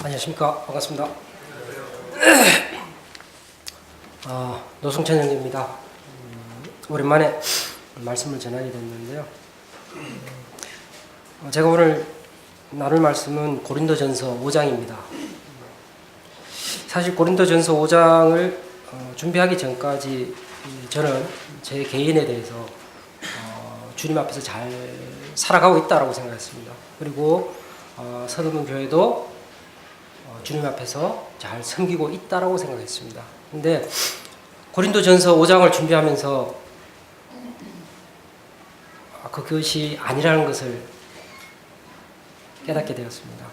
안녕하십니까. 반갑습니다. 노승천 형제입니다. 오랜만에 말씀을 전하게 됐는데요. 제가 오늘 나눌 말씀은 고린도전서 5장입니다. 사실 고린도전서 5장을 준비하기 전까지 저는 제 개인에 대해서 주님 앞에서 잘 살아가고 있다고 생각했습니다. 그리고 서대문 교회도 주님 앞에서 잘 섬기고 있다고 생각했습니다. 근데 고린도전서 5장을 준비하면서 그것이 아니라는 것을 깨닫게 되었습니다.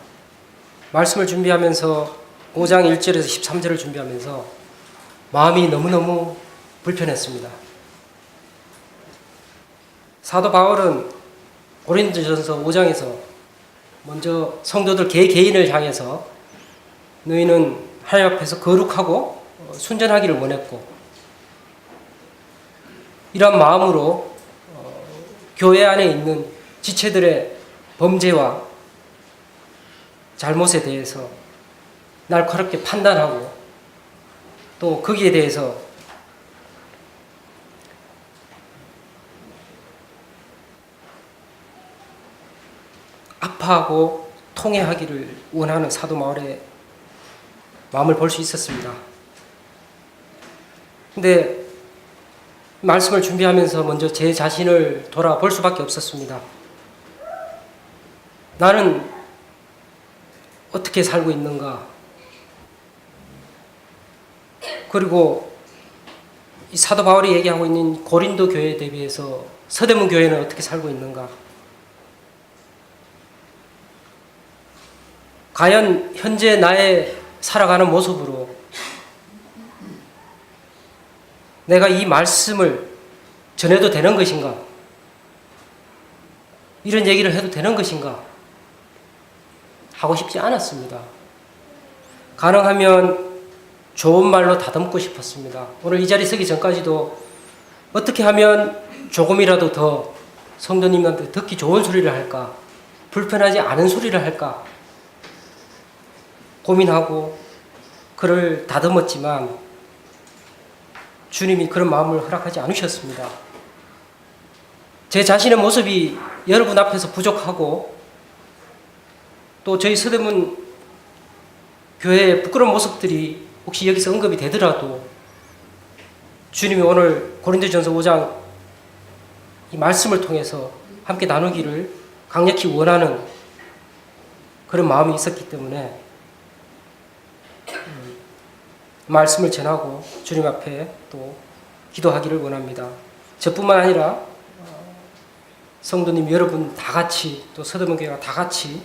말씀을 준비하면서 5장 1절에서 13절을 준비하면서 마음이 너무너무 불편했습니다. 사도 바울은 고린도전서 5장에서 먼저 성도들 개개인을 향해서 너희는 하나님 앞에서 거룩하고 순전하기를 원했고, 이런 마음으로 교회 안에 있는 지체들의 범죄와 잘못에 대해서 날카롭게 판단하고, 또 거기에 대해서 아파하고 통회하기를 원하는 사도 바울의 마음을 볼 수 있었습니다. 근데 말씀을 준비하면서 먼저 제 자신을 돌아볼 수밖에 없었습니다. 나는 어떻게 살고 있는가? 그리고 이 사도 바울이 얘기하고 있는 고린도 교회에 대비해서 서대문 교회는 어떻게 살고 있는가? 과연 현재 나의 살아가는 모습으로 내가 이 말씀을 전해도 되는 것인가? 이런 얘기를 해도 되는 것인가? 하고 싶지 않았습니다. 가능하면 좋은 말로 다듬고 싶었습니다. 오늘 이 자리에 서기 전까지도 어떻게 하면 조금이라도 더 성도님한테 듣기 좋은 소리를 할까? 불편하지 않은 소리를 할까? 고민하고 그를 다듬었지만 주님이 그런 마음을 허락하지 않으셨습니다. 제 자신의 모습이 여러분 앞에서 부족하고, 또 저희 서대문 교회의 부끄러운 모습들이 혹시 여기서 언급이 되더라도 주님이 오늘 고린도전서 5장 이 말씀을 통해서 함께 나누기를 강력히 원하는 그런 마음이 있었기 때문에 말씀을 전하고 주님 앞에 또 기도하기를 원합니다. 저뿐만 아니라 성도님 여러분 다 같이, 또 서대문 교회가 다 같이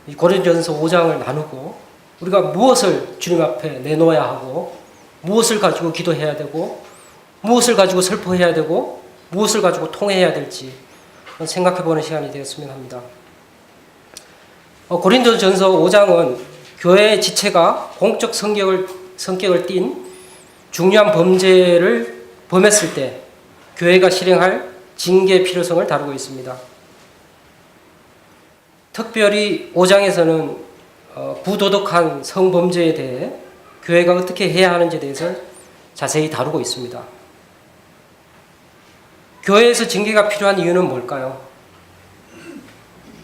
이 고린도전서 5장을 나누고 우리가 무엇을 주님 앞에 내놓아야 하고, 무엇을 가지고 기도해야 되고, 무엇을 가지고 슬퍼해야 되고, 무엇을 가지고 통회해야 될지 생각해보는 시간이 되었으면 합니다. 고린도전서 5장은 교회의 지체가 공적 성격을 띤 중요한 범죄를 범했을 때 교회가 실행할 징계 필요성을 다루고 있습니다. 특별히 5장에서는 부도덕한 성범죄에 대해 교회가 어떻게 해야 하는지에 대해서 자세히 다루고 있습니다. 교회에서 징계가 필요한 이유는 뭘까요?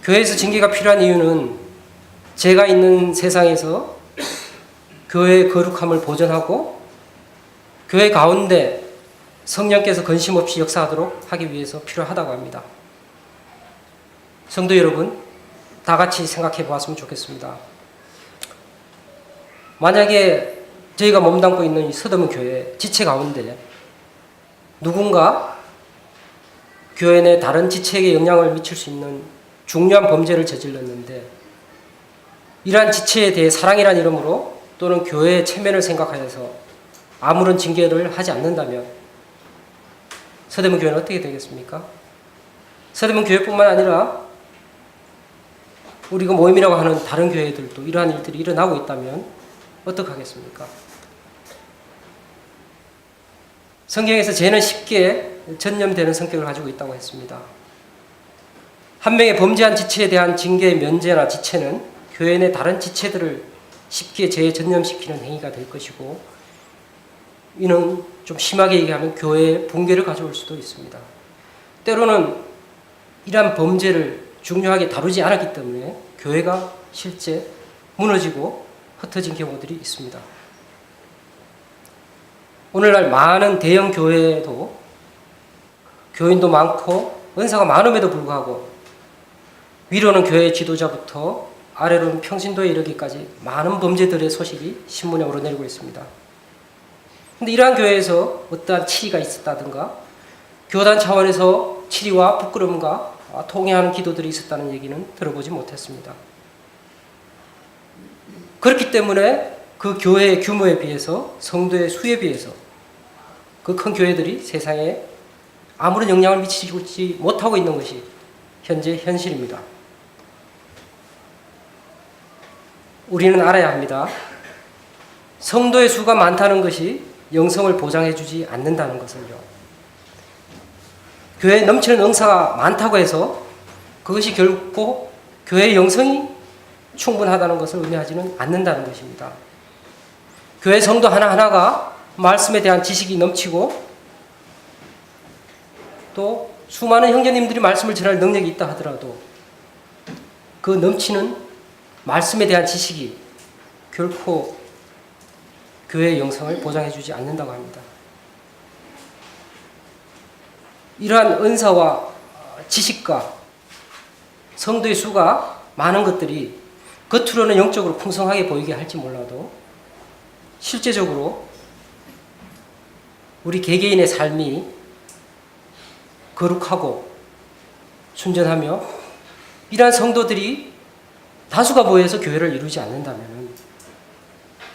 교회에서 징계가 필요한 이유는 제가 있는 세상에서 교회의 거룩함을 보존하고 교회 가운데 성령께서 근심없이 역사하도록 하기 위해서 필요하다고 합니다. 성도 여러분, 다 같이 생각해 보았으면 좋겠습니다. 만약에 저희가 몸담고 있는 이 서대문 교회 지체 가운데 누군가 교회 내 다른 지체에게 영향을 미칠 수 있는 중요한 범죄를 저질렀는데, 이러한 지체에 대해 사랑이라는 이름으로 또는 교회의 체면을 생각하여서 아무런 징계를 하지 않는다면 서대문 교회는 어떻게 되겠습니까? 서대문 교회뿐만 아니라 우리가 모임이라고 하는 다른 교회들도 이러한 일들이 일어나고 있다면 어떡하겠습니까? 성경에서 죄는 쉽게 전염되는 성격을 가지고 있다고 했습니다. 한 명의 범죄한 지체에 대한 징계의 면제나 지체는 교회 내 다른 지체들을 쉽게 재전념시키는 행위가 될 것이고, 이는 좀 심하게 얘기하면 교회의 붕괴를 가져올 수도 있습니다. 때로는 이러한 범죄를 중요하게 다루지 않았기 때문에 교회가 실제 무너지고 흩어진 경우들이 있습니다. 오늘날 많은 대형 교회에도 교인도 많고 은사가 많음에도 불구하고 위로는 교회 지도자부터 아래로는 평신도에 이르기까지 많은 범죄들의 소식이 신문에 오르내리고 있습니다. 그런데 이러한 교회에서 어떠한 치리가 있었다든가 교단 차원에서 치리와 부끄러움과 통회하는 기도들이 있었다는 얘기는 들어보지 못했습니다. 그렇기 때문에 그 교회의 규모에 비해서, 성도의 수에 비해서 그 큰 교회들이 세상에 아무런 영향을 미치지 못하고 있는 것이 현재 현실입니다. 우리는 알아야 합니다. 성도의 수가 많다는 것이 영성을 보장해주지 않는다는 것을요. 교회에 넘치는 은사가 많다고 해서 그것이 결코 교회의 영성이 충분하다는 것을 의미하지는 않는다는 것입니다. 교회 성도 하나하나가 말씀에 대한 지식이 넘치고 또 수많은 형제님들이 말씀을 전할 능력이 있다 하더라도 그 넘치는 말씀에 대한 지식이 결코 교회의 영성을 보장해주지 않는다고 합니다. 이러한 은사와 지식과 성도의 수가 많은 것들이 겉으로는 영적으로 풍성하게 보이게 할지 몰라도 실제적으로 우리 개개인의 삶이 거룩하고 순전하며 이러한 성도들이 다수가 모여서 교회를 이루지 않는다면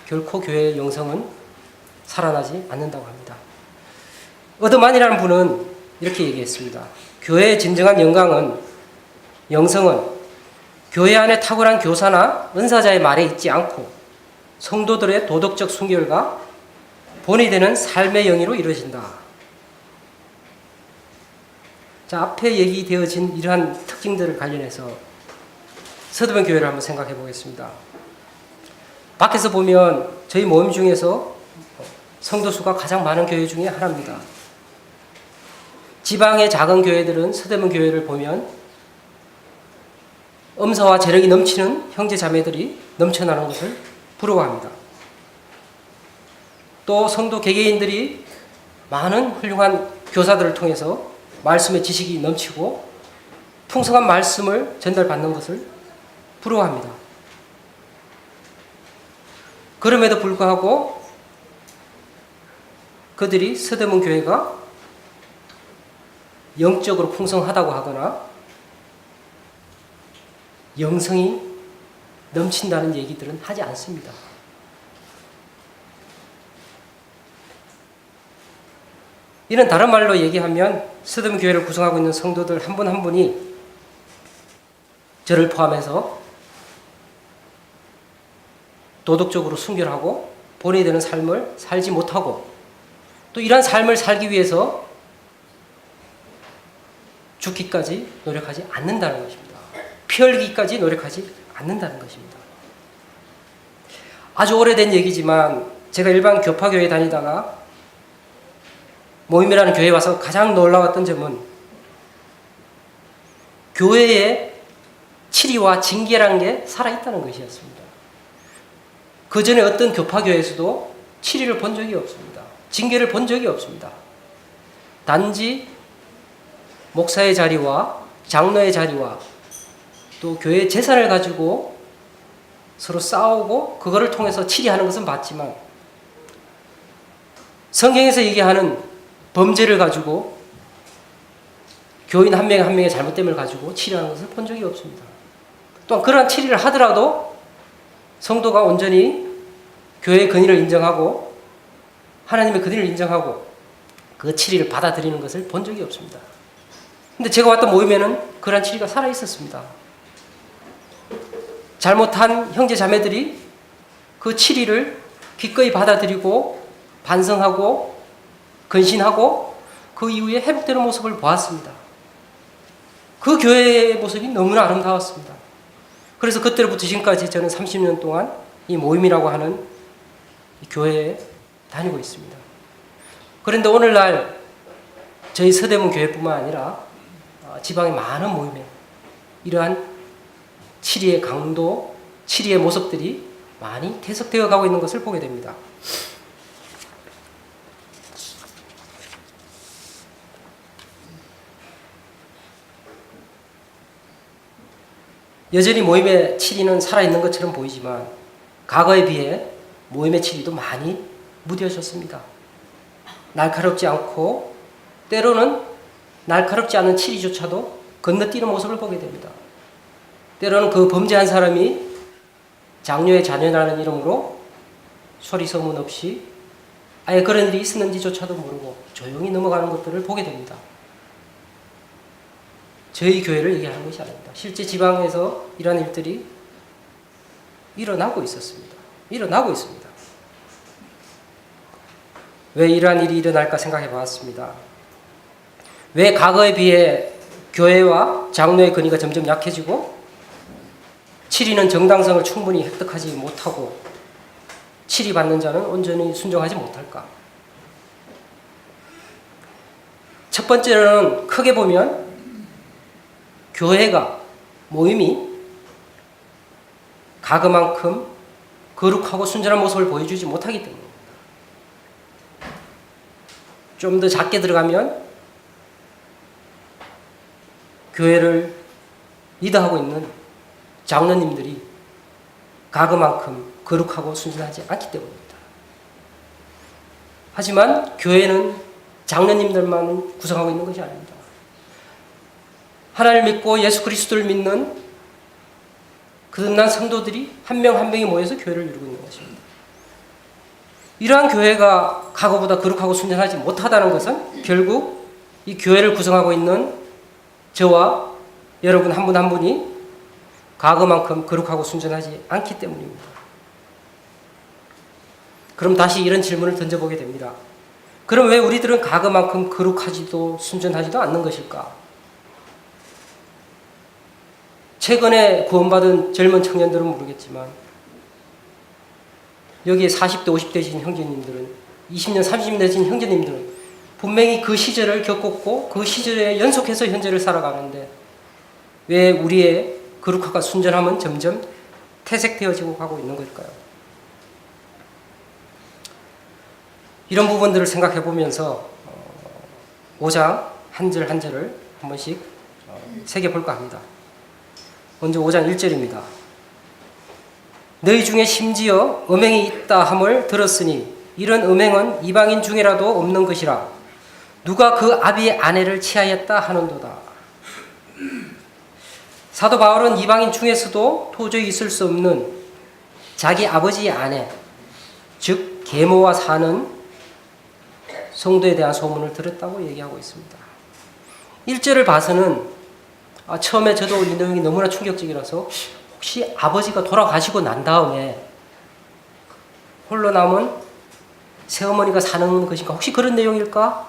결코 교회의 영성은 살아나지 않는다고 합니다. 어드만이라는 분은 이렇게 얘기했습니다. 교회의 진정한 영성은 교회 안에 탁월한 교사나 은사자의 말에 있지 않고 성도들의 도덕적 순결과 본이 되는 삶의 영위로 이루어진다. 자, 앞에 얘기되어진 이러한 특징들을 관련해서 서대문 교회를 한번 생각해 보겠습니다. 밖에서 보면 저희 모임 중에서 성도 수가 가장 많은 교회 중에 하나입니다. 지방의 작은 교회들은 서대문 교회를 보면 엄사와 재력이 넘치는 형제 자매들이 넘쳐나는 것을 부러워합니다. 또 성도 개개인들이 많은 훌륭한 교사들을 통해서 말씀의 지식이 넘치고 풍성한 말씀을 전달받는 것을 부러워합니다. 그럼에도 불구하고 그들이 서대문 교회가 영적으로 풍성하다고 하거나 영성이 넘친다는 얘기들은 하지 않습니다. 이는 다른 말로 얘기하면 서대문 교회를 구성하고 있는 성도들 한 분 한 분이 저를 포함해서 도덕적으로 순결하고 본이 되는 삶을 살지 못하고 또 이러한 삶을 살기 위해서 죽기까지 노력하지 않는다는 것입니다. 피 흘리기까지 노력하지 않는다는 것입니다. 아주 오래된 얘기지만 제가 일반 교파교회 다니다가 모임이라는 교회에 와서 가장 놀라웠던 점은 교회에 치리와 징계라는 게 살아있다는 것이었습니다. 그 전에 어떤 교파교회에서도 치리를 본 적이 없습니다. 징계를 본 적이 없습니다. 단지 목사의 자리와 장로의 자리와 또 교회의 재산을 가지고 서로 싸우고 그거를 통해서 치리하는 것은 봤지만 성경에서 얘기하는 범죄를 가지고 교인 한 명의 한 명의 잘못됨을 가지고 치리하는 것을 본 적이 없습니다. 또한 그러한 치리를 하더라도 성도가 온전히 교회의 권위를 인정하고 하나님의 권위를 인정하고 그 치리를 받아들이는 것을 본 적이 없습니다. 근데 제가 왔던 모임에는 그러한 치리가 살아있었습니다. 잘못한 형제 자매들이 그 치리를 기꺼이 받아들이고 반성하고 근신하고 그 이후에 회복되는 모습을 보았습니다. 그 교회의 모습이 너무나 아름다웠습니다. 그래서 그때부터 지금까지 저는 30년 동안 이 모임이라고 하는 이 교회에 다니고 있습니다. 그런데 오늘날 저희 서대문 교회뿐만 아니라 지방의 많은 모임에 이러한 치리의 강도, 치리의 모습들이 많이 퇴색되어 가고 있는 것을 보게 됩니다. 여전히 모임의 치리는 살아있는 것처럼 보이지만 과거에 비해 모임의 치리도 많이 무뎌졌습니다. 날카롭지 않고 때로는 날카롭지 않은 치리조차도 건너뛰는 모습을 보게 됩니다. 때로는 그 범죄한 사람이 장녀의 자녀라는 이름으로 소리 소문 없이 아예 그런 일이 있었는지조차도 모르고 조용히 넘어가는 것들을 보게 됩니다. 저희 교회를 얘기하는 것이 아닙니다. 실제 지방에서 이런 일들이 일어나고 있었습니다. 일어나고 있습니다. 왜 이러한 일이 일어날까 생각해 보았습니다. 왜 과거에 비해 교회와 장로의 권위가 점점 약해지고 치리는 정당성을 충분히 획득하지 못하고 치리받는 자는 온전히 순종하지 못할까? 첫 번째로는 크게 보면 교회가 모임이 과거만큼 거룩하고 순전한 모습을 보여주지 못하기 때문입니다. 좀 더 작게 들어가면 교회를 리더하고 있는 장로님들이 과거만큼 거룩하고 순전하지 않기 때문입니다. 하지만 교회는 장로님들만 구성하고 있는 것이 아닙니다. 하나님을 믿고 예수 그리스도를 믿는 거듭난 성도들이 한 명 한 명이 모여서 교회를 이루고 있는 것입니다. 이러한 교회가 과거보다 거룩하고 순전하지 못하다는 것은 결국 이 교회를 구성하고 있는 저와 여러분 한 분 한 분이 과거만큼 거룩하고 순전하지 않기 때문입니다. 그럼 다시 이런 질문을 던져보게 됩니다. 그럼 왜 우리들은 과거만큼 거룩하지도 순전하지도 않는 것일까? 최근에 구원받은 젊은 청년들은 모르겠지만 여기에 40대, 50대신 형제님들은 20년, 30년 되신 형제님들은 분명히 그 시절을 겪었고 그 시절에 연속해서 현재를 살아가는데 왜 우리의 거룩함과 순전함은 점점 퇴색되어지고 가고 있는 걸까요? 이런 부분들을 생각해 보면서 5장 한 절 한 절을 한 번씩 새겨볼까 합니다. 먼저 5장 1절입니다. 너희 중에 심지어 음행이 있다 함을 들었으니 이런 음행은 이방인 중에라도 없는 것이라 누가 그 아비의 아내를 취하였다 하는도다. 사도 바울은 이방인 중에서도 도저히 있을 수 없는 자기 아버지의 아내, 즉 계모와 사는 성도에 대한 소문을 들었다고 얘기하고 있습니다. 1절을 봐서는 처음에 저도 이 내용이 너무나 충격적이라서 혹시 아버지가 돌아가시고 난 다음에 홀로 남은 새어머니가 사는 것인가? 혹시 그런 내용일까?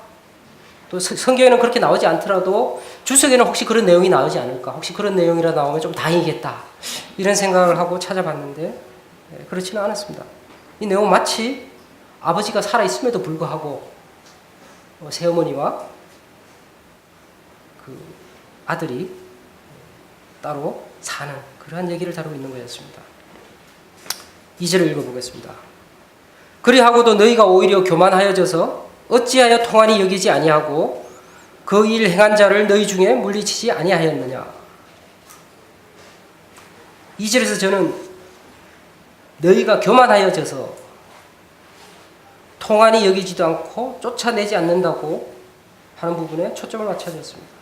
또 성경에는 그렇게 나오지 않더라도 주석에는 혹시 그런 내용이 나오지 않을까? 혹시 그런 내용이라 나오면 좀 다행이겠다. 이런 생각을 하고 찾아봤는데 그렇지는 않았습니다. 이 내용은 마치 아버지가 살아있음에도 불구하고 새어머니와 그 아들이 따로 사는 그러한 얘기를 다루고 있는 거였습니다. 2절을 읽어보겠습니다. 그리하고도 너희가 오히려 교만하여져서 어찌하여 통한이 여기지 아니하고 그 일 행한 자를 너희 중에 물리치지 아니하였느냐. 2절에서 저는 너희가 교만하여져서 통한이 여기지도 않고 쫓아내지 않는다고 하는 부분에 초점을 맞춰졌습니다.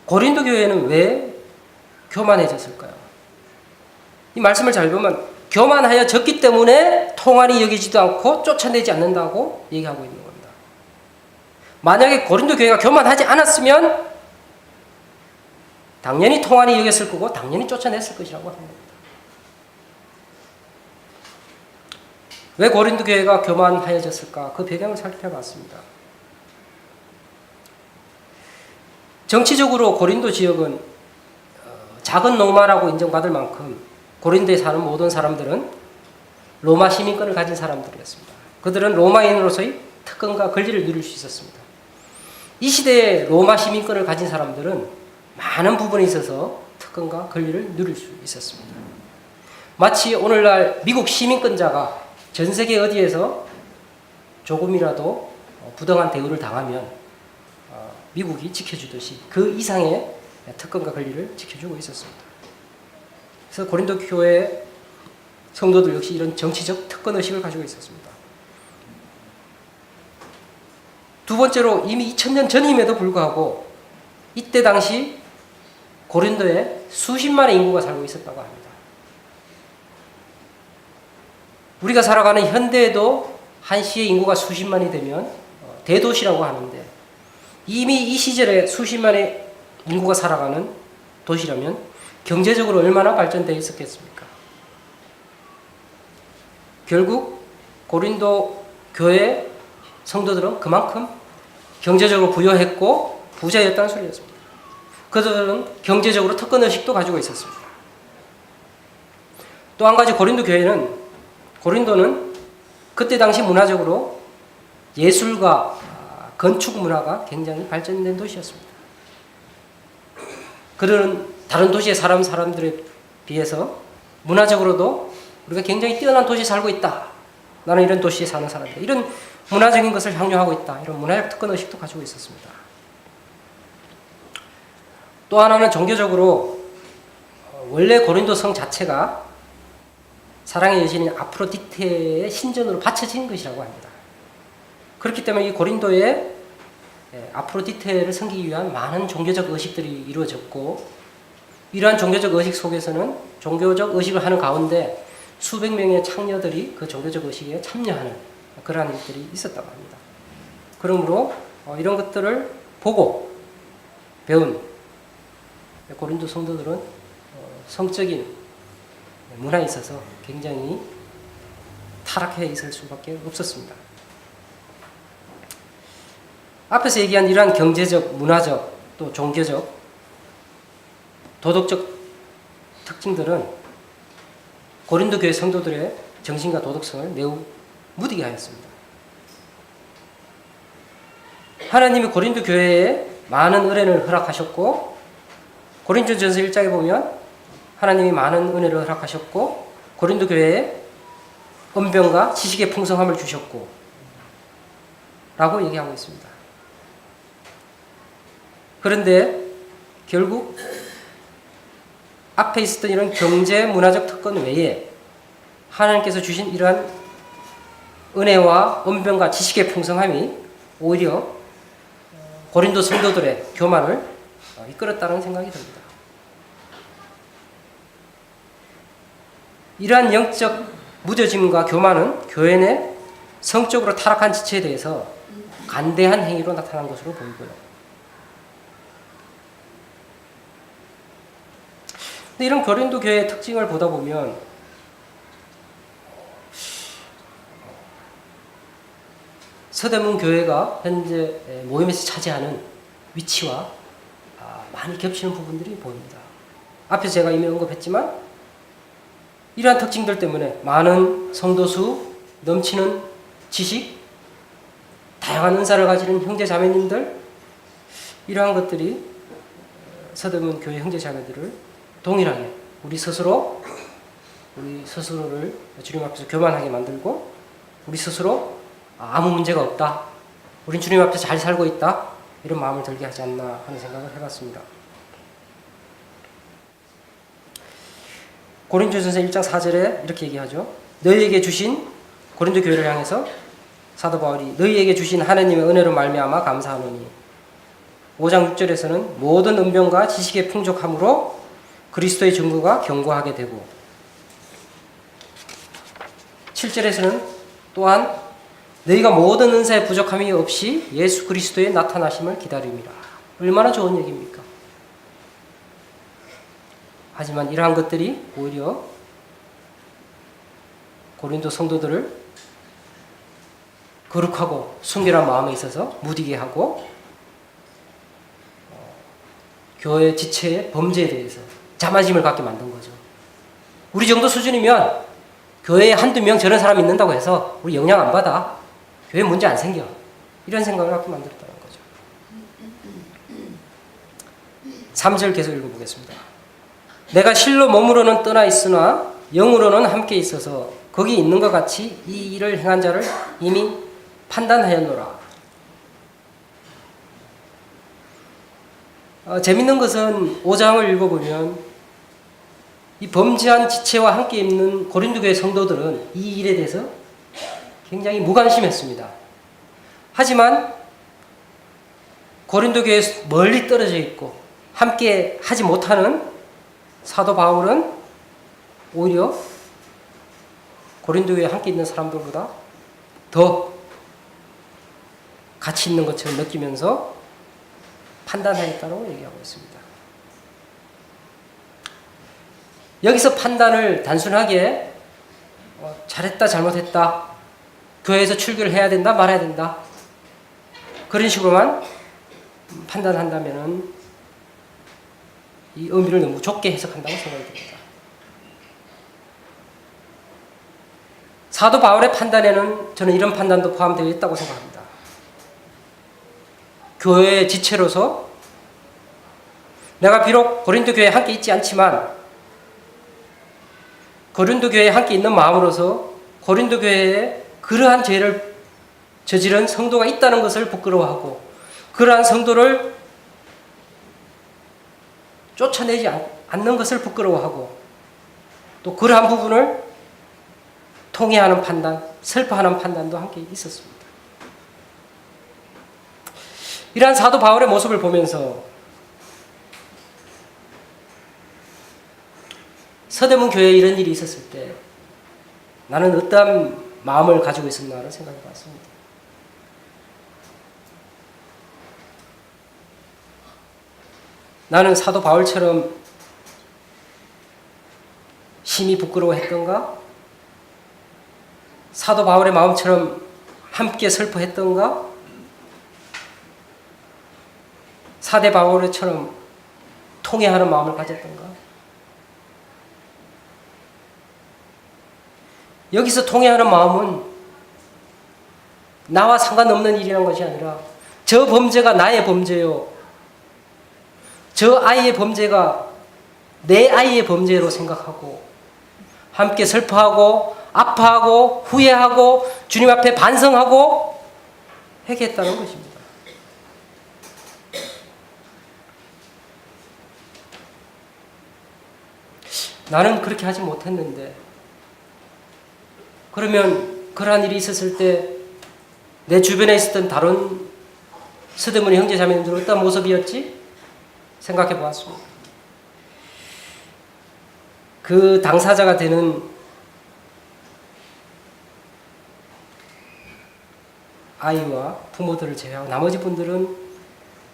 고린도 교회는 왜 교만해졌을까요? 이 말씀을 잘 보면 교만하여졌기 때문에 통한이 여기지도 않고 쫓아내지 않는다고 얘기하고 있는 겁니다. 만약에 고린도 교회가 교만하지 않았으면 당연히 통한이 여겼을 거고 당연히 쫓아냈을 것이라고 하는 겁니다. 왜 고린도 교회가 교만하여졌을까? 그 배경을 살펴봤습니다. 정치적으로 고린도 지역은 작은 로마라고 인정받을 만큼 고린도에 사는 모든 사람들은 로마 시민권을 가진 사람들이었습니다. 그들은 로마인으로서의 특권과 권리를 누릴 수 있었습니다. 이 시대에 로마 시민권을 가진 사람들은 많은 부분에 있어서 특권과 권리를 누릴 수 있었습니다. 마치 오늘날 미국 시민권자가 전 세계 어디에서 조금이라도 부당한 대우를 당하면 미국이 지켜주듯이 그 이상의 특권과 권리를 지켜주고 있었습니다. 그래서 고린도 교회 성도들 역시 이런 정치적 특권의식을 가지고 있었습니다. 두 번째로 이미 2000년 전임에도 불구하고 이때 당시 고린도에 수십만의 인구가 살고 있었다고 합니다. 우리가 살아가는 현대에도 한시의 인구가 수십만이 되면 대도시라고 하는데 이미 이 시절에 수십만의 인구가 살아가는 도시라면 경제적으로 얼마나 발전되어 있었겠습니까? 결국 고린도 교회 성도들은 그만큼 경제적으로 부유했고 부자였다는 소리였습니다. 그들은 경제적으로 특권의식도 가지고 있었습니다. 또 한 가지 고린도는 그때 당시 문화적으로 예술과 건축 문화가 굉장히 발전된 도시였습니다. 그들은 다른 도시의 사람들에 비해서 문화적으로도 우리가 굉장히 뛰어난 도시에 살고 있다. 나는 이런 도시에 사는 사람이다. 이런 문화적인 것을 향유하고 있다. 이런 문화적 특권의식도 가지고 있었습니다. 또 하나는 종교적으로 원래 고린도 성 자체가 사랑의 여신인 아프로디테의 신전으로 바쳐진 것이라고 합니다. 그렇기 때문에 이 고린도에 아프로디테를 섬기기 위한 많은 종교적 의식들이 이루어졌고 이러한 종교적 의식 속에서는 종교적 의식을 하는 가운데 수백 명의 창녀들이 그 종교적 의식에 참여하는 그러한 일들이 있었다고 합니다. 그러므로 이런 것들을 보고 배운 고린도 성도들은 성적인 문화에 있어서 굉장히 타락해 있을 수밖에 없었습니다. 앞에서 얘기한 이러한 경제적, 문화적, 또 종교적, 도덕적 특징들은 고린도 교회 성도들의 정신과 도덕성을 매우 무디게 하였습니다. 하나님이 고린도 교회에 많은 은혜를 허락하셨고 고린도전서 1장에 보면 하나님이 많은 은혜를 허락하셨고 고린도 교회에 은병과 지식의 풍성함을 주셨고 라고 얘기하고 있습니다. 그런데 결국 앞에 있었던 이런 경제 문화적 특권 외에 하나님께서 주신 이러한 은혜와 은병과 지식의 풍성함이 오히려 고린도 성도들의 교만을 이끌었다는 생각이 듭니다. 이러한 영적 무뎌짐과 교만은 교회 내 성적으로 타락한 지체에 대해서 간대한 행위로 나타난 것으로 보이고요. 근데 이런 고린도 교회의 특징을 보다 보면 서대문 교회가 현재 모임에서 차지하는 위치와 많이 겹치는 부분들이 보입니다. 앞에서 제가 이미 언급했지만 이러한 특징들 때문에 많은 성도수, 넘치는 지식, 다양한 은사를 가지는 형제 자매님들 이러한 것들이 서대문 교회 형제 자매들을 동일하게 우리 스스로를 주님 앞에서 교만하게 만들고 우리 스스로 아무 문제가 없다. 우린 주님 앞에서 잘 살고 있다. 이런 마음을 들게 하지 않나 하는 생각을 해봤습니다. 고린도전서 1장 4절에 이렇게 얘기하죠. 너희에게 주신 고린도 교회를 향해서 사도 바울이 너희에게 주신 하나님의 은혜로 말미암아 감사하노니 5장 6절에서는 모든 은병과 지식의 풍족함으로 그리스도의 증거가 견고하게 되고 7절에서는 또한 너희가 모든 은사의 부족함이 없이 예수 그리스도의 나타나심을 기다립니다. 얼마나 좋은 얘기입니까? 하지만 이러한 것들이 오히려 고린도 성도들을 거룩하고 순결한 마음에 있어서 무디게 하고 교회 지체의 범죄에 대해서 자만심을 갖게 만든 거죠. 우리 정도 수준이면 교회에 한두 명 저런 사람이 있는다고 해서 우리 영향 안 받아. 교회 문제 안 생겨. 이런 생각을 갖게 만들었다는 거죠. 3절 계속 읽어보겠습니다. 내가 실로 몸으로는 떠나 있으나 영으로는 함께 있어서 거기 있는 것 같이 이 일을 행한 자를 이미 판단하였노라. 재밌는 것은 5장을 읽어보면 이 범죄한 지체와 함께 있는 고린도 교회 성도들은 이 일에 대해서 굉장히 무관심했습니다. 하지만 고린도 교회에 멀리 떨어져 있고 함께 하지 못하는 사도 바울은 오히려 고린도 교회에 함께 있는 사람들보다 더 가치 있는 것처럼 느끼면서 판단하였다고 얘기하고 있습니다. 여기서 판단을 단순하게 잘했다 잘못했다, 교회에서 출교를 해야 된다 말아야 된다, 그런 식으로만 판단한다면 이 의미를 너무 좁게 해석한다고 생각이 듭니다. 사도 바울의 판단에는 저는 이런 판단도 포함되어 있다고 생각합니다. 교회의 지체로서 내가 비록 고린도 교회에 함께 있지 않지만 고린도 교회에 함께 있는 마음으로서 고린도 교회에 그러한 죄를 저지른 성도가 있다는 것을 부끄러워하고 그러한 성도를 쫓아내지 않는 것을 부끄러워하고 또 그러한 부분을 통회하는 판단, 슬퍼하는 판단도 함께 있었습니다. 이러한 사도 바울의 모습을 보면서 서대문 교회에 이런 일이 있었을 때 나는 어떠한 마음을 가지고 있었나를 생각해 봤습니다. 나는 사도 바울처럼 심히 부끄러워했던가? 사도 바울의 마음처럼 함께 슬퍼했던가? 사대 바울처럼 통회하는 마음을 가졌던가? 여기서 통회하는 마음은 나와 상관없는 일이라는 것이 아니라 저 범죄가 나의 범죄요, 저 아이의 범죄가 내 아이의 범죄로 생각하고 함께 슬퍼하고 아파하고 후회하고 주님 앞에 반성하고 회개했다는 것입니다. 나는 그렇게 하지 못했는데 그러면 그러한 일이 있었을 때 내 주변에 있었던 다른 서대문의 형제 자매님들은 어떤 모습이었지? 생각해 보았습니다. 그 당사자가 되는 아이와 부모들을 제외하고 나머지 분들은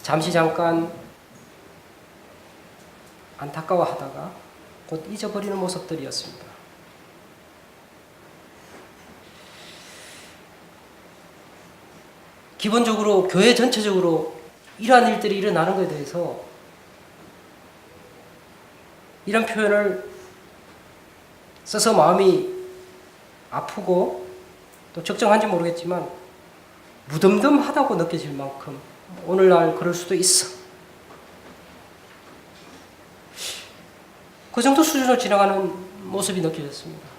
잠시 잠깐 안타까워하다가 곧 잊어버리는 모습들이었습니다. 기본적으로 교회 전체적으로 이러한 일들이 일어나는 것에 대해서 이런 표현을 써서 마음이 아프고 또 적정한지 모르겠지만 무덤덤하다고 느껴질 만큼 오늘날 그럴 수도 있어. 그 정도 수준을 지나가는 모습이 느껴졌습니다.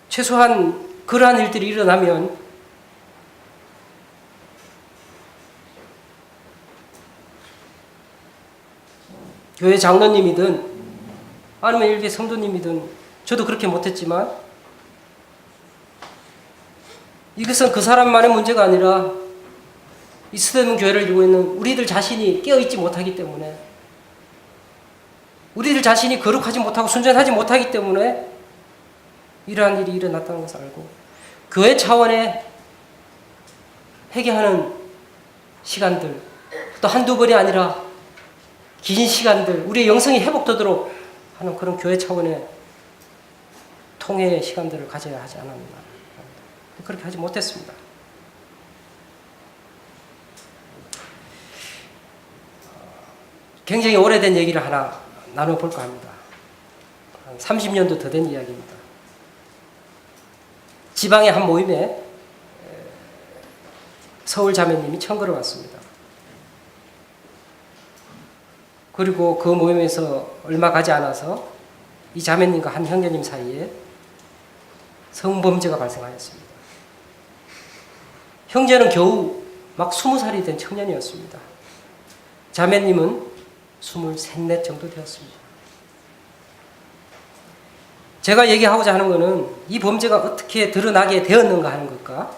최소한 그러한 일들이 일어나면 교회 장로님이든 아니면 일개 성도님이든 저도 그렇게 못했지만 이것은 그 사람만의 문제가 아니라 이 서대문 교회를 이루고 있는 우리들 자신이 깨어있지 못하기 때문에, 우리들 자신이 거룩하지 못하고 순전하지 못하기 때문에 이러한 일이 일어났다는 것을 알고 교회 차원의 회개하는 시간들, 또 한두 번이 아니라 긴 시간들, 우리의 영성이 회복되도록 하는 그런 교회 차원의 통회의 시간들을 가져야 하지 않았나. 그렇게 하지 못했습니다. 굉장히 오래된 얘기를 하나 나눠볼까 합니다. 한 30년도 더 된 이야기입니다. 지방의 한 모임에 서울 자매님이 청구를 왔습니다. 그리고 그 모임에서 얼마 가지 않아서 이 자매님과 한 형제님 사이에 성범죄가 발생하였습니다. 형제는 겨우 막 20살이 된 청년이었습니다. 자매님은 23, 4 정도 되었습니다. 제가 얘기하고자 하는 것은 이 범죄가 어떻게 드러나게 되었는가 하는 것과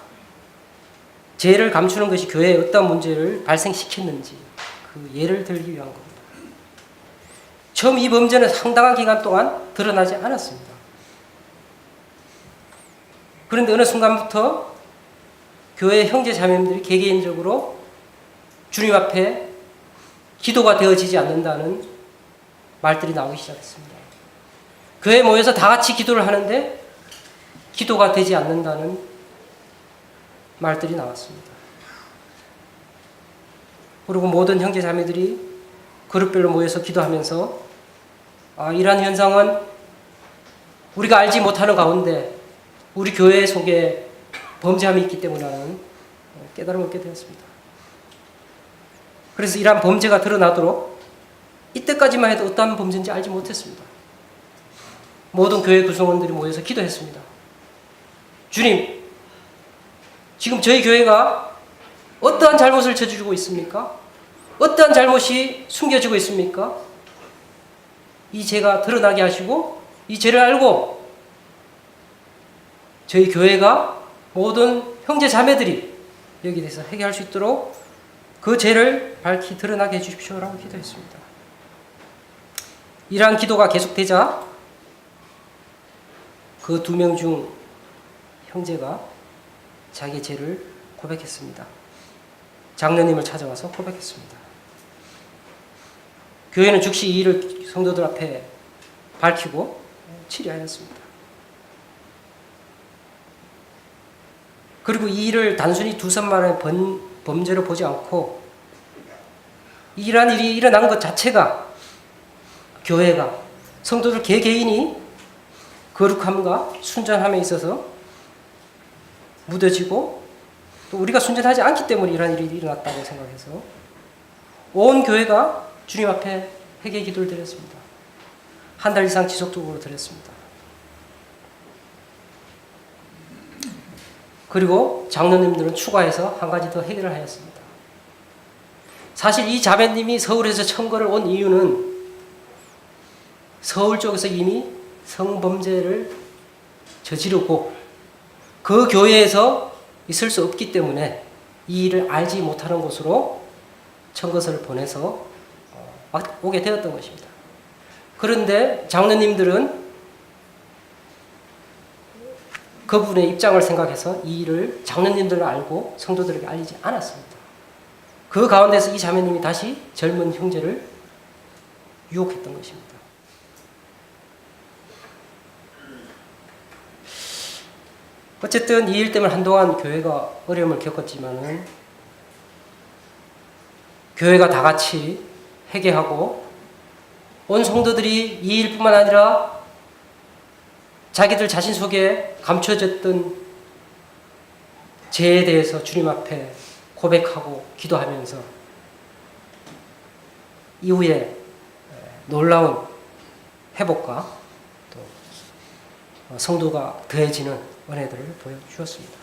죄를 감추는 것이 교회에 어떤 문제를 발생시켰는지 그 예를 들기 위한 겁니다. 처음 이 범죄는 상당한 기간 동안 드러나지 않았습니다. 그런데 어느 순간부터 교회 형제 자매님들이 개개인적으로 주님 앞에 기도가 되어지지 않는다는 말들이 나오기 시작했습니다. 교회에 모여서 다 같이 기도를 하는데 기도가 되지 않는다는 말들이 나왔습니다. 그리고 모든 형제 자매들이 그룹별로 모여서 기도하면서 이러한 현상은 우리가 알지 못하는 가운데 우리 교회 속에 범죄함이 있기 때문이라는 깨달음을 얻게 되었습니다. 그래서 이러한 범죄가 드러나도록 이때까지만 해도 어떠한 범죄인지 알지 못했습니다. 모든 교회 구성원들이 모여서 기도했습니다. 주님, 지금 저희 교회가 어떠한 잘못을 저지르고 있습니까? 어떠한 잘못이 숨겨지고 있습니까? 이 죄가 드러나게 하시고 이 죄를 알고 저희 교회가 모든 형제 자매들이 여기에 대해서 회개할 수 있도록 그 죄를 밝히 드러나게 해주십시오라고 기도했습니다. 이러한 기도가 계속되자 그 2명 중 형제가 자기 죄를 고백했습니다. 장로님을 찾아와서 고백했습니다. 교회는 즉시 이 일을 성도들 앞에 밝히고 치료하였습니다. 그리고 이 일을 단순히 두선만의 범죄로 보지 않고 이러한 일이 일어난 것 자체가 교회가 성도들 개개인이 거룩함과 순전함에 있어서 무뎌지고 또 우리가 순전하지 않기 때문에 이러한 일이 일어났다고 생각해서 온 교회가 주님 앞에 회개 기도를 드렸습니다. 한 달 이상 지속적으로 드렸습니다. 그리고 장로님들은 추가해서 한 가지 더 해결을 하였습니다. 사실 이 자매님이 서울에서 청거를 온 이유는 서울 쪽에서 이미 성범죄를 저지르고 그 교회에서 있을 수 없기 때문에 이 일을 알지 못하는 곳으로 청거서를 보내서 오게 되었던 것입니다. 그런데 장로님들은 그분의 입장을 생각해서 이 일을 장로님들은 알고 성도들에게 알리지 않았습니다. 그 가운데서 이 자매님이 다시 젊은 형제를 유혹했던 것입니다. 어쨌든 이 일 때문에 한동안 교회가 어려움을 겪었지만은 교회가 다 같이 회개하고 온 성도들이 이 일뿐만 아니라 자기들 자신 속에 감춰졌던 죄에 대해서 주님 앞에 고백하고 기도하면서 이후에 놀라운 회복과 또 성도가 더해지는 은혜들을 보여주었습니다.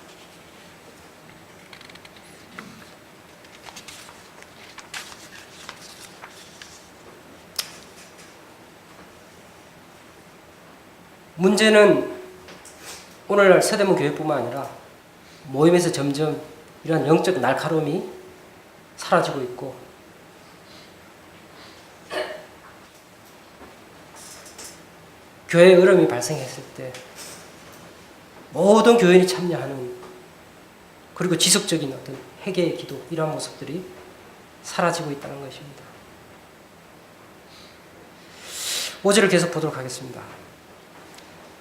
문제는 오늘날 서대문 교회뿐만 아니라 모임에서 점점 이런 영적 날카로움이 사라지고 있고 교회에 어려움이 발생했을 때 모든 교인이 참여하는 그리고 지속적인 어떤 회개의 기도 이러한 모습들이 사라지고 있다는 것입니다. 5절을 계속 보도록 하겠습니다.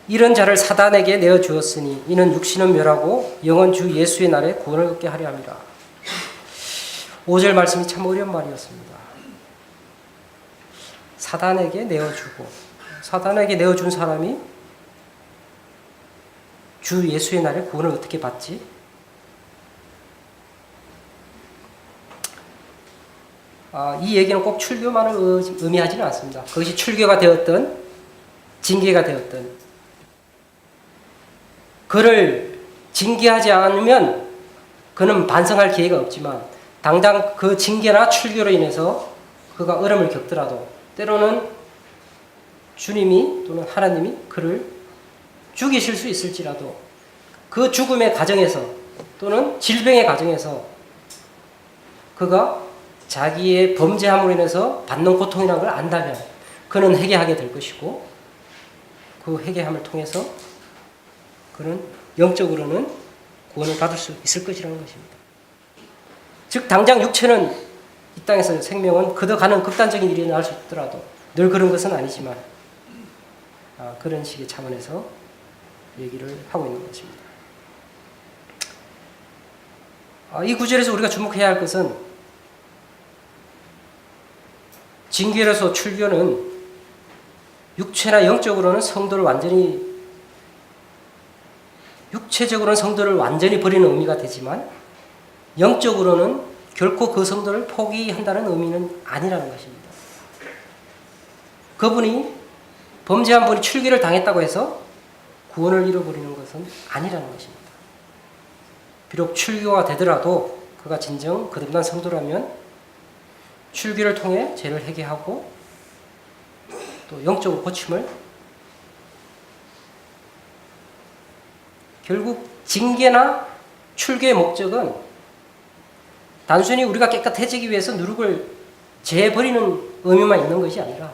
이런 자를 사단에게 내어주었으니 이는 육신은 멸하고 영은 주 예수의 날에 구원을 얻게 하려 함이라. 5절 말씀이 참 어려운 말이었습니다. 사단에게 내어주고, 사단에게 내어준 사람이 주 예수의 날에 구원을 어떻게 받지? 이 얘기는 꼭 출교만을 의미하지는 않습니다. 그것이 출교가 되었든 징계가 되었든, 그를 징계하지 않으면 그는 반성할 기회가 없지만, 당장 그 징계나 출교로 인해서 그가 어려움을 겪더라도 때로는 주님이 또는 하나님이 그를 죽이실 수 있을지라도 그 죽음의 과정에서 또는 질병의 과정에서 그가 자기의 범죄함으로 인해서 받는 고통이라는 걸 안다면 그는 회개하게 될 것이고, 그 회개함을 통해서 그는 영적으로는 구원을 받을 수 있을 것이라는 것입니다. 즉 당장 육체는 이 땅에서 생명은 거둬가는 극단적인 일이 날 수 있더라도 늘 그런 것은 아니지만 그런 식의 차원에서 얘기를 하고 있는 것입니다. 이 구절에서 우리가 주목해야 할 것은 징계로서 출교는 육체나 영적으로는 성도를 완전히, 육체적으로는 성도를 완전히 버리는 의미가 되지만 영적으로는 결코 그 성도를 포기한다는 의미는 아니라는 것입니다. 그분이 범죄한 분이 출교를 당했다고 해서 구원을 잃어버리는 것은 아니라는 것입니다. 비록 출교가 되더라도 그가 진정 거듭난 성도라면 출교를 통해 죄를 회개하고 또 영적으로 고침을, 결국 징계나 출교의 목적은 단순히 우리가 깨끗해지기 위해서 누룩을 제버리는 의미만 있는 것이 아니라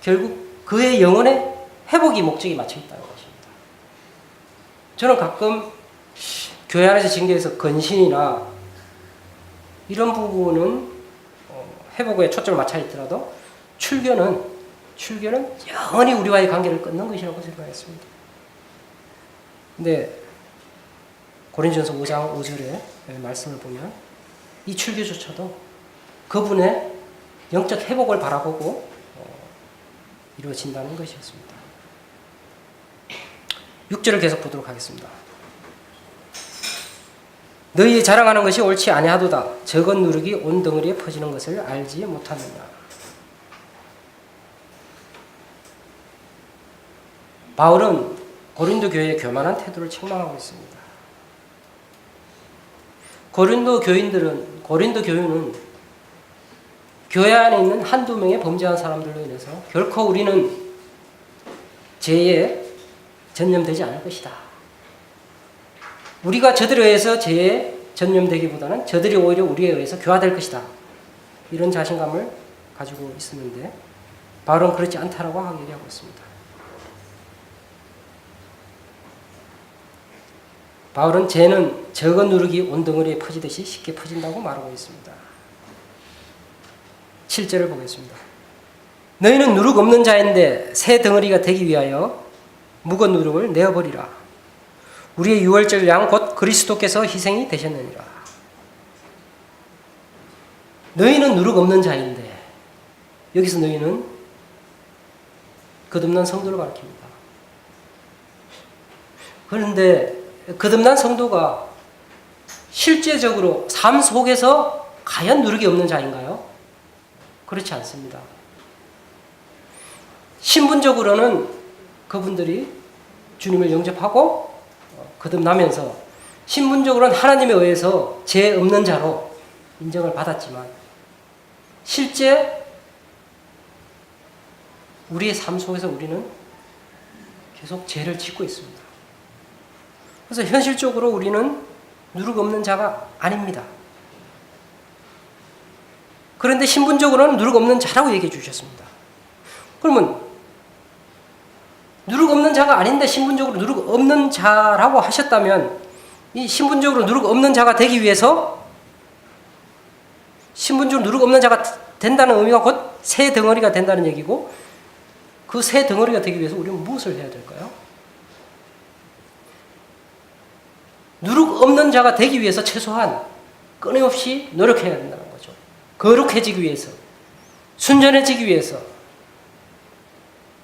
결국 그의 영혼의 회복이 목적이 맞춰 있다는 것입니다. 저는 가끔 교회 안에서 징계에서 근신이나 이런 부분은 회복에 초점을 맞춰 있더라도 출교는 영원히 우리와의 관계를 끊는 것이라고 생각했습니다. 근데 고린도전서 5장 5절의 말씀을 보면 이 출교조차도 그분의 영적 회복을 바라보고 이루어진다는 것이었습니다. 6절을 계속 보도록 하겠습니다. 너희 자랑하는 것이 옳지 아니하도다. 적은 누룩이 온 덩어리에 퍼지는 것을 알지 못하느냐. 바울은 고린도 교회의 교만한 태도를 책망하고 있습니다. 고린도 교회는 교회 안에 있는 한두 명의 범죄한 사람들로 인해서 결코 우리는 죄에 전념되지 않을 것이다. 우리가 저들에 의해서 죄에 전념되기보다는 저들이 오히려 우리에 의해서 교화될 것이다. 이런 자신감을 가지고 있었는데 바울은 그렇지 않다라고 얘기하고 있습니다. 바울은 죄는 적은 누룩이 온 덩어리에 퍼지듯이 쉽게 퍼진다고 말하고 있습니다. 7절을 보겠습니다. 너희는 누룩 없는 자인데 새 덩어리가 되기 위하여 묵은 누룩을 내어버리라. 우리의 유월절 양 곧 그리스도께서 희생이 되셨느니라. 너희는 누룩 없는 자인데, 여기서 너희는 거듭난 성도를 가리킵니다. 그런데 거듭난 성도가 실제적으로 삶 속에서 과연 누룩이 없는 자인가요? 그렇지 않습니다. 신분적으로는 그분들이 주님을 영접하고 거듭나면서 신분적으로는 하나님에 의해서 죄 없는 자로 인정을 받았지만 실제 우리의 삶 속에서 우리는 계속 죄를 짓고 있습니다. 그래서 현실적으로 우리는 누룩 없는 자가 아닙니다. 그런데 신분적으로는 누룩 없는 자라고 얘기해 주셨습니다. 그러면 누룩 없는 자가 아닌데 신분적으로 누룩 없는 자라고 하셨다면 이 신분적으로 누룩 없는 자가 되기 위해서 신분적으로 누룩 없는 자가 된다는 의미가 곧 새 덩어리가 된다는 얘기고, 그 새 덩어리가 되기 위해서 우리는 무엇을 해야 될까요? 누룩 없는 자가 되기 위해서 최소한 끊임없이 노력해야 된다는 거죠. 거룩해지기 위해서, 순전해지기 위해서,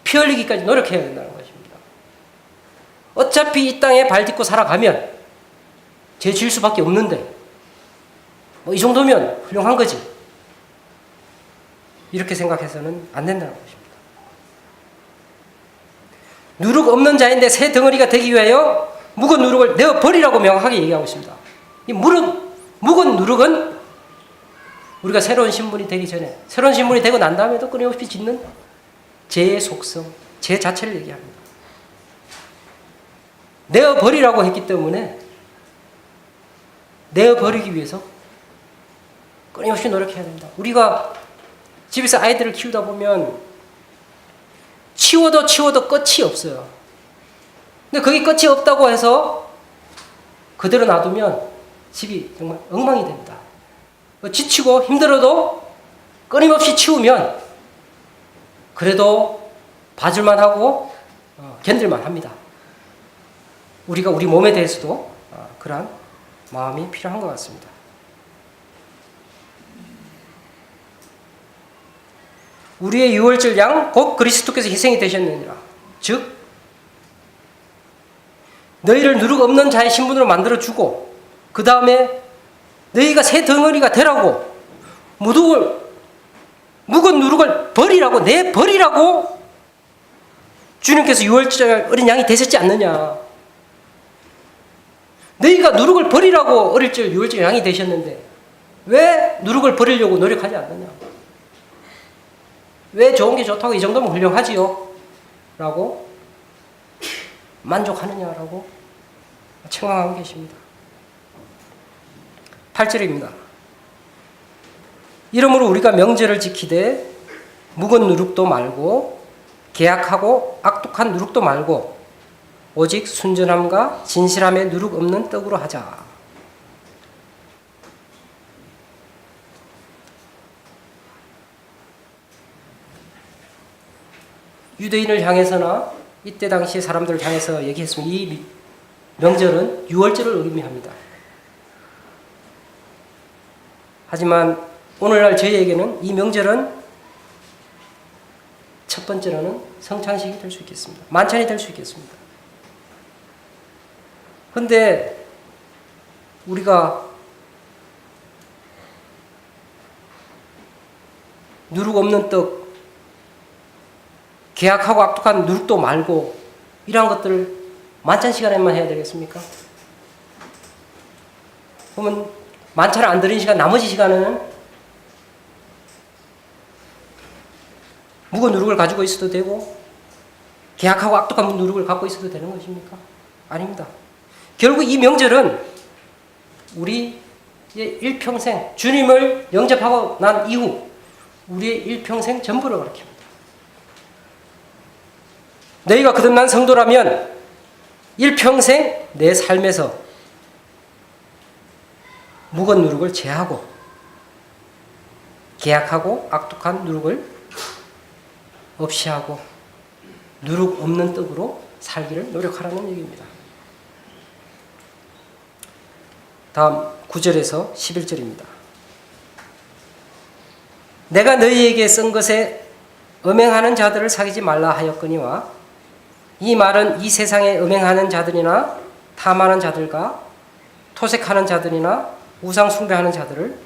피 흘리기까지 노력해야 된다는 것입니다. 어차피 이 땅에 발 딛고 살아가면 죄 지을 수밖에 없는데 뭐 이 정도면 훌륭한 거지. 이렇게 생각해서는 안 된다는 것입니다. 누룩 없는 자인데 새 덩어리가 되기 위하여 묵은 누룩을 내어버리라고 명확하게 얘기하고 있습니다. 이 묵은 누룩은 우리가 새로운 신분이 되기 전에, 새로운 신분이 되고 난 다음에도 끊임없이 짓는 죄의 속성, 죄 자체를 얘기합니다. 내어버리라고 했기 때문에 내어버리기 위해서 끊임없이 노력해야 됩니다. 우리가 집에서 아이들을 키우다 보면 치워도 끝이 없어요. 근데 거기 끝이 없다고 해서 그대로 놔두면 집이 정말 엉망이 됩니다. 지치고 힘들어도 끊임없이 치우면 그래도 봐줄만 하고 견딜만 합니다. 우리가 우리 몸에 대해서도 그러한 마음이 필요한 것 같습니다. 우리의 유월절 양 곧 그리스도께서 희생이 되셨느니라. 즉 너희를 누룩 없는 자의 신분으로 만들어주고 그 다음에 너희가 새 덩어리가 되라고 묵은 누룩을 버리라고 내버리라고 주님께서 유월절 어린 양이 되셨지 않느냐. 너희가 누룩을 버리라고 어릴 적 유월절 양이 되셨는데 왜 누룩을 버리려고 노력하지 않느냐. 왜 좋은 게 좋다고 이 정도면 훌륭하지요? 라고 만족하느냐라고 책망하고 계십니다. 8절입니다. 이러므로 우리가 명절을 지키되 묵은 누룩도 말고 계약하고 악독한 누룩도 말고 오직 순전함과 진실함에 누룩 없는 떡으로 하자. 유대인을 향해서나 이때 당시 사람들을 향해서 얘기했으면 이 명절은 유월절을 의미합니다. 하지만 오늘날 저희에게는 이 명절은 첫 번째로는 성찬식이 될 수 있겠습니다. 만찬이 될 수 있겠습니다. 그런데 우리가 누룩 없는 떡, 계약하고 악독한 누룩도 말고 이러한 것들을 만찬 시간에만 해야 되겠습니까? 그러면 만찬을 안 드리는 시간, 나머지 시간에는 묵은 누룩을 가지고 있어도 되고 계약하고 악독한 누룩을 갖고 있어도 되는 것입니까? 아닙니다. 결국 이 명절은 우리의 일평생, 주님을 영접하고 난 이후 우리의 일평생 전부를 가르칩니다. 너희가 거듭난 성도라면 일평생 내 삶에서 묵은 누룩을 제하고 계약하고 악독한 누룩을 없이 하고 누룩 없는 떡으로 살기를 노력하라는 얘기입니다. 다음 9절에서 11절입니다. 내가 너희에게 쓴 것에 음행하는 자들을 사귀지 말라 하였거니와 이 말은 이 세상에 음행하는 자들이나 탐하는 자들과 토색하는 자들이나 우상 숭배하는 자들을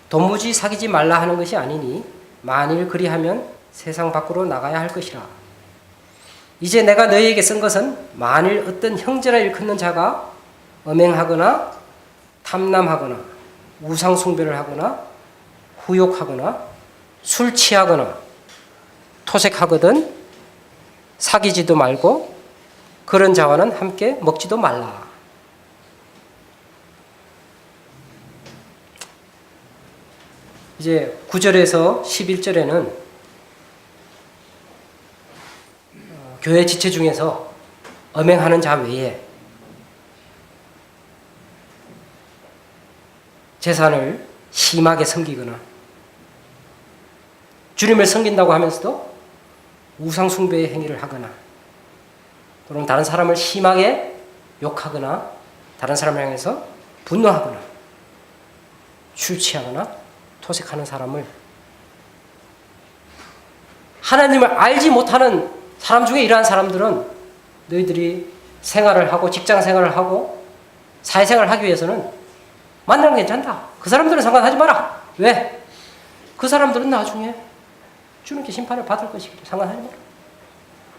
도무지 사귀지 말라 하는 것이 아니니 만일 그리하면 세상 밖으로 나가야 할 것이라. 이제 내가 너희에게 쓴 것은 만일 어떤 형제라 일컫는 자가 음행하거나 탐남하거나 우상 숭배를 하거나 후욕하거나 술 취하거나 토색하거든 사귀지도 말고 그런 자와는 함께 먹지도 말라. 이제 9절에서 11절에는 교회 지체 중에서 음행하는 자 외에 재산을 심하게 섬기거나 주님을 섬긴다고 하면서도 우상 숭배의 행위를 하거나 또는 다른 사람을 심하게 욕하거나 다른 사람을 향해서 분노하거나 술 취하거나 토색하는 사람을 하나님을 알지 못하는 사람 중에 이러한 사람들은 너희들이 생활을 하고 직장 생활을 하고 사회생활을 하기 위해서는 만나는 게 괜찮다. 그 사람들은 상관하지 마라. 왜? 그 사람들은 나중에 주님께 심판을 받을 것이기 때문에 상관하지 마라.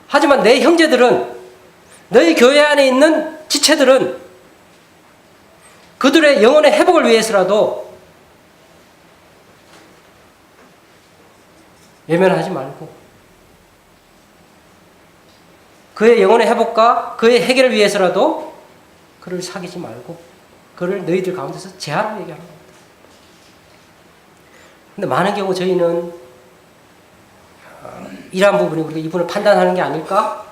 하지만 내 형제들은, 너희 교회 안에 있는 지체들은 그들의 영혼의 회복을 위해서라도 외면하지 말고, 그의 영혼의 회복과 그의 해결을 위해서라도 그를 사귀지 말고 그를 너희들 가운데서 제하라고 얘기하는 겁니다. 근데 많은 경우 저희는 이러한 부분이 우리가 이분을 판단하는 게 아닐까?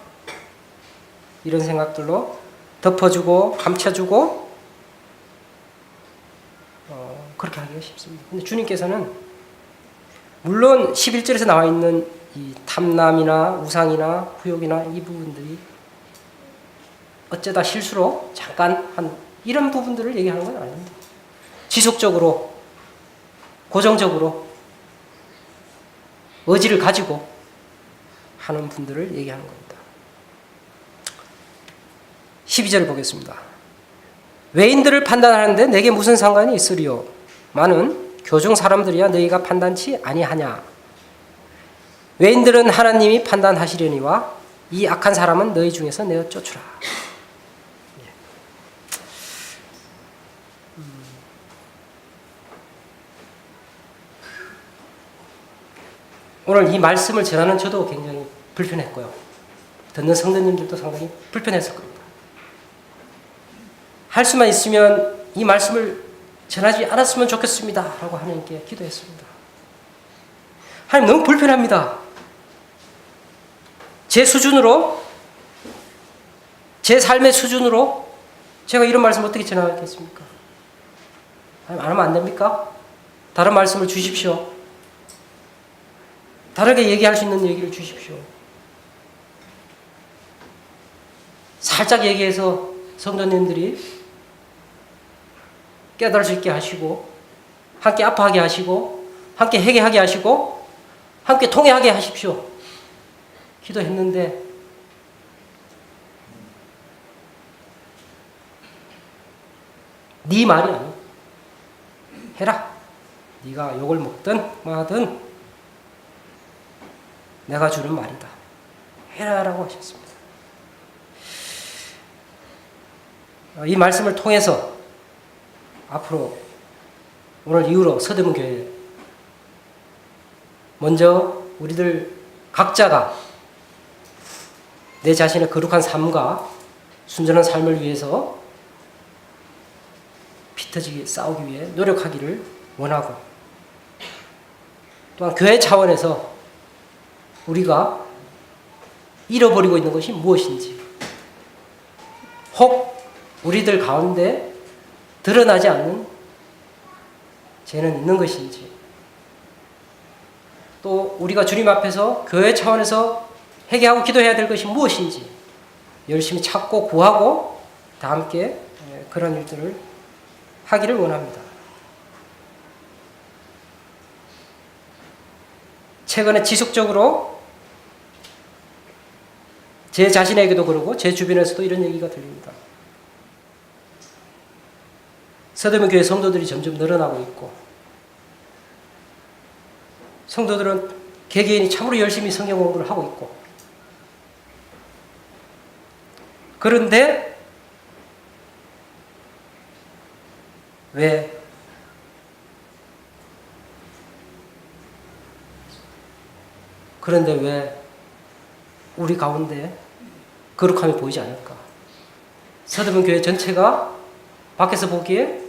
이런 생각들로 덮어주고 감춰주고 그렇게 하기가 쉽습니다. 근데 주님께서는 물론 11절에서 나와 있는 이 탐남이나 우상이나 후욕이나 이 부분들이 어쩌다 실수로 잠깐 한 이런 부분들을 얘기하는 건 아닙니다. 지속적으로 고정적으로 의지를 가지고 하는 분들을 얘기하는 겁니다. 12절을 보겠습니다. 외인들을 판단하는데 내게 무슨 상관이 있으리요? 많은 교중 사람들이야 너희가 판단치 아니하냐? 외인들은 하나님이 판단하시려니와 이 악한 사람은 너희 중에서 내어 쫓으라. 오늘 이 말씀을 전하는 저도 굉장히 불편했고요. 듣는 성도님들도 상당히 불편했을 겁니다. 할 수만 있으면 이 말씀을 전하지 않았으면 좋겠습니다 라고 하나님께 기도했습니다. 하나님 너무 불편합니다. 제 수준으로, 제 삶의 수준으로 제가 이런 말씀 어떻게 전하겠습니까? 하나님 안 하면 안 됩니까? 다른 말씀을 주십시오. 다르게 얘기할 수 있는 얘기를 주십시오. 살짝 얘기해서 성도님들이 깨달을 수 있게 하시고, 함께 아파하게 하시고, 함께 회개하게 하시고, 함께 통회하게 하십시오. 기도했는데 네 말이 아니야. 해라. 네가 욕을 먹든 뭐하든 내가 주는 말이다. 해라라고 하셨습니다. 이 말씀을 통해서 앞으로 오늘 이후로 서대문 교회 먼저 우리들 각자가 내 자신의 거룩한 삶과 순전한 삶을 위해서 피터지게 싸우기 위해 노력하기를 원하고, 또한 교회 차원에서 우리가 잃어버리고 있는 것이 무엇인지, 혹 우리들 가운데 드러나지 않는 죄는 있는 것인지, 또 우리가 주님 앞에서 교회 차원에서 회개하고 기도해야 될 것이 무엇인지 열심히 찾고 구하고 다 함께 그런 일들을 하기를 원합니다. 최근에 지속적으로 제 자신에게도 그러고 제 주변에서도 이런 얘기가 들립니다. 서대문 교회 성도들이 점점 늘어나고 있고, 성도들은 개개인이 참으로 열심히 성경 공부를 하고 있고, 그런데 왜 우리 가운데 거룩함이 보이지 않을까? 서대문 교회 전체가 밖에서 보기에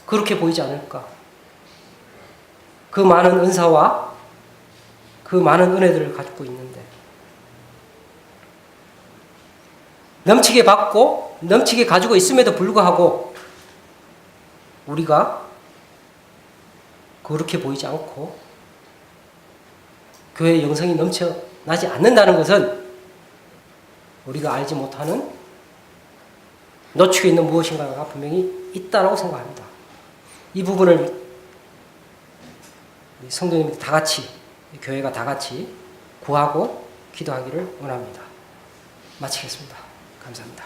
그렇게 보이지 않을까? 그 많은 은사와 그 많은 은혜들을 가지고 있는데, 넘치게 받고 넘치게 가지고 있음에도 불구하고 우리가 그렇게 보이지 않고 교회의 영성이 넘쳐나지 않는다는 것은 우리가 알지 못하는 놓치고 있는 무엇인가가 분명히 있다고 생각합니다. 이 부분을 성도님들 다 같이, 교회가 다 같이 구하고 기도하기를 원합니다. 마치겠습니다. 감사합니다.